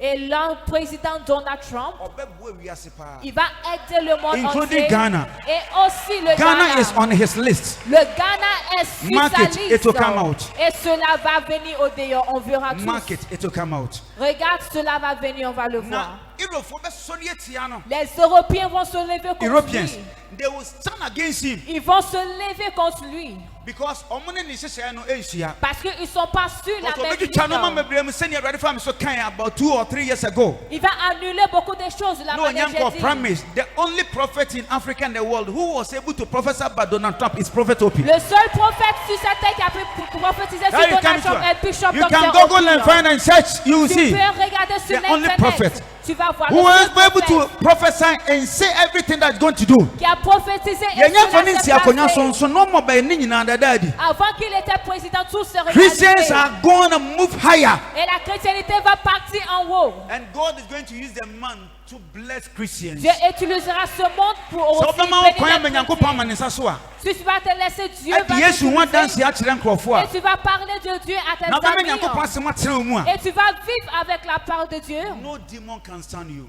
Et le président Donald Trump, il va aider le monde including entier. Ghana. Et aussi le Ghana is Ghana. on his list. Le Ghana est sur Mark sa it, liste. it will come out. Et cela va venir au dehors. On verra tout. Mark it, it will come out. Regarde, cela va venir, on va le voir. Now, Les Européens vont se lever contre Europeans, lui. they will stand against him Ils vont se lever contre lui. because Parce qu'ils ne sont pas sur la même ligne. about 2 or 3 years ago. Il va annuler beaucoup de choses. La No, manière Yanko j'ai dit. promise. The only prophet in Africa and the world who was able to prophesy about Donald Trump is Prophet Opie. Le seul prophète sur cette terre qui a pu prophétiser sur Now you Donald Trump est Bishop you Dr. can Google and Opie. find and search. You will Tu see peux regarder sur the only prophet l'internet. Tu vas voir who le was seul able to prophète prophesy and say everything that's going to do. qui a prophétisé et Yenya cela fani s'est si akonya passé. so no more by ni nyina dadadi. Avant qu'il était président, tout serait Christians réalisé. are going to move higher. Et la chrétienté va partir en haut. And God is going to use the man to bless Christians. Dieu utilisera ce monde pour So aussi be ma bénir kwa les me nyanko chrétiens. pa manisa so a. Si tu vas te laisser, Dieu va Yesu wan dance t'utiliser. ya kire nkrofo a. Et tu vas parler de Dieu à tes Na be me amis. nyanko pa asema kire mu a. Et tu vas vivre avec la parole de Dieu. No demon can stand you.